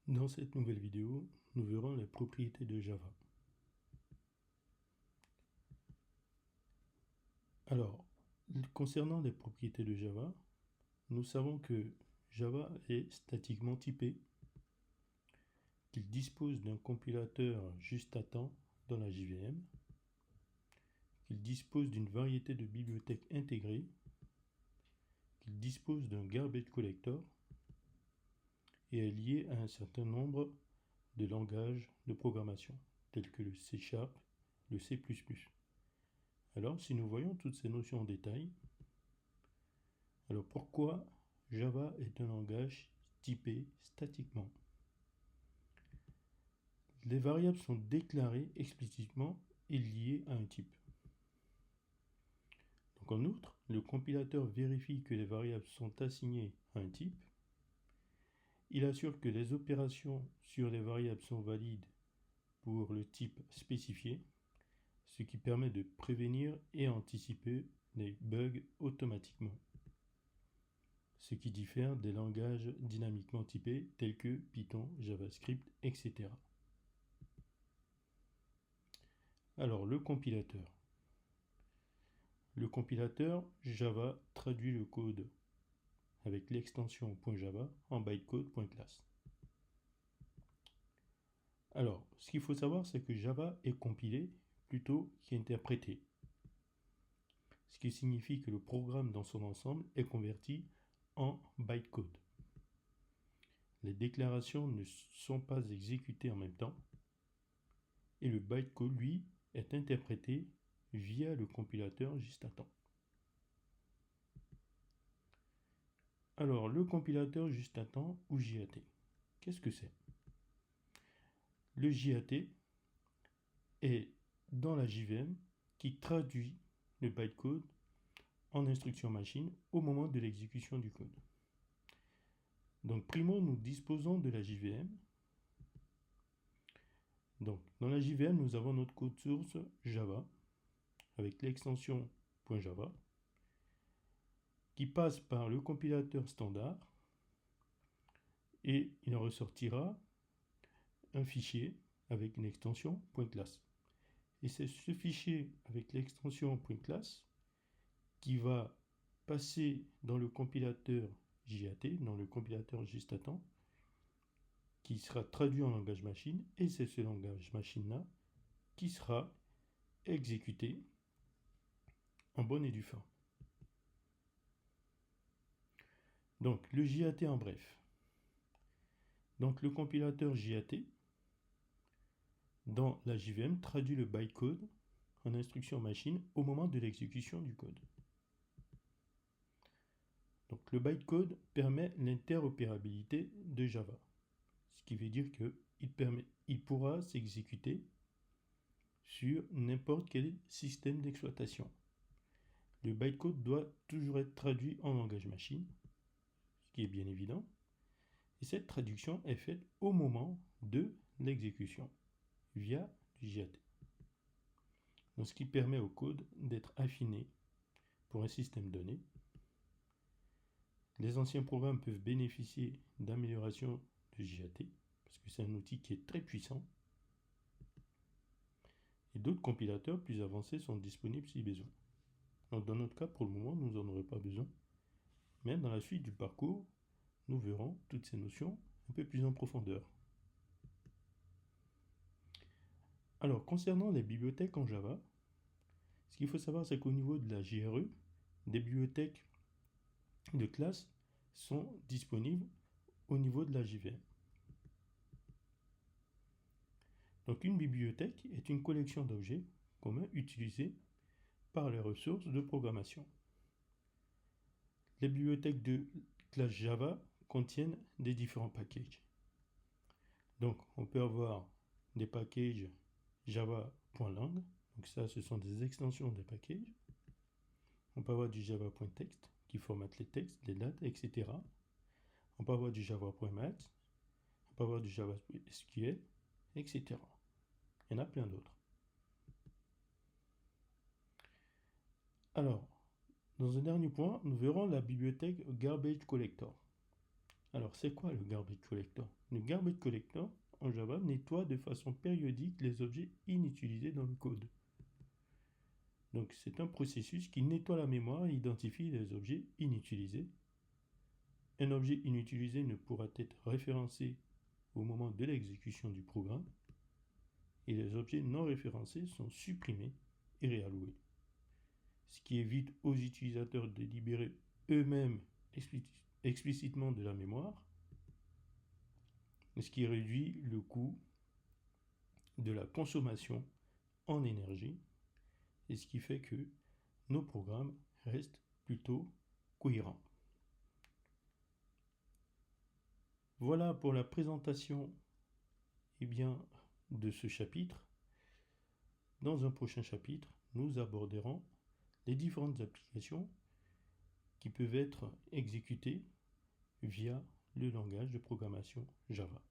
Dans cette nouvelle vidéo, nous verrons les propriétés de Java. Alors, concernant les propriétés de Java, nous savons que Java est statiquement typé, qu'il dispose d'un compilateur juste à temps dans la JVM, qu'il dispose d'une variété de bibliothèques intégrées, qu'il dispose d'un garbage collector et est lié à un certain nombre de langages de programmation, tels que le C#, le C++. Alors, si nous voyons toutes ces notions en détail, alors pourquoi Java est un langage typé statiquement? Les variables sont déclarées explicitement et liées à un type. Donc en outre, le compilateur vérifie que les variables sont assignées à un type. Il assure que les opérations sur les variables sont valides pour le type spécifié, ce qui permet de prévenir et anticiper les bugs automatiquement, ce qui diffère des langages dynamiquement typés tels que Python, JavaScript, etc. Alors, le compilateur. Le compilateur Java traduit le code avec l'extension .java en bytecode.class. Alors, ce qu'il faut savoir, c'est que Java est compilé plutôt qu'interprété, ce qui signifie que le programme dans son ensemble est converti en bytecode. Les déclarations ne sont pas exécutées en même temps, et le bytecode, lui, est interprété via le compilateur juste à temps. Alors, le compilateur juste à temps ou JAT, qu'est-ce que c'est? Le JAT est dans la JVM qui traduit le bytecode en instruction machine au moment de l'exécution du code. Donc, primo, nous disposons de la JVM. Donc, dans la JVM, nous avons notre code source Java avec l'extension .java qui passe par le compilateur standard et il en ressortira un fichier avec une extension .class. Et c'est ce fichier avec l'extension .class qui va passer dans le compilateur JAT, dans le compilateur juste à temps, qui sera traduit en langage machine, et c'est ce langage machine-là qui sera exécuté en bonne et due forme. Donc, le JAT en bref. Donc, le compilateur JAT, dans la JVM, traduit le bytecode en instruction machine au moment de l'exécution du code. Donc, le bytecode permet l'interopérabilité de Java, ce qui veut dire qu'il pourra s'exécuter sur n'importe quel système d'exploitation. Le bytecode doit toujours être traduit en langage machine, ce qui est bien évident, et cette traduction est faite au moment de l'exécution via du JAT. Donc, ce qui permet au code d'être affiné pour un système donné. Les anciens programmes peuvent bénéficier d'améliorations de JAT, parce que c'est un outil qui est très puissant. Et d'autres compilateurs plus avancés sont disponibles si besoin. Donc dans notre cas, pour le moment, nous n'en aurons pas besoin. Mais dans la suite du parcours, nous verrons toutes ces notions un peu plus en profondeur. Alors, concernant les bibliothèques en Java, ce qu'il faut savoir, c'est qu'au niveau de la JRE, des bibliothèques de classe sont disponibles au niveau de la JVM. Donc une bibliothèque est une collection d'objets communs utilisés par les ressources de programmation. Les bibliothèques de classe Java contiennent des différents packages. Donc on peut avoir des packages java.lang, donc ça ce sont des extensions des packages. On peut avoir du java.text qui formate les textes, les dates, etc. On peut avoir du java.mat, on peut avoir du JavaSQL, etc. Il y en a plein d'autres. Alors, dans un dernier point, nous verrons la bibliothèque Garbage Collector. Alors, c'est quoi le garbage collector? Le garbage collector, en Java, nettoie de façon périodique les objets inutilisés dans le code. Donc, c'est un processus qui nettoie la mémoire et identifie les objets inutilisés. Un objet inutilisé ne pourra être référencé au moment de l'exécution du programme et les objets non référencés sont supprimés et réalloués. Ce qui évite aux utilisateurs de libérer eux-mêmes explicitement de la mémoire, ce qui réduit le coût de la consommation en énergie et ce qui fait que nos programmes restent plutôt cohérents. Voilà pour la présentation de ce chapitre. Dans un prochain chapitre, nous aborderons les différentes applications qui peuvent être exécutées via le langage de programmation Java.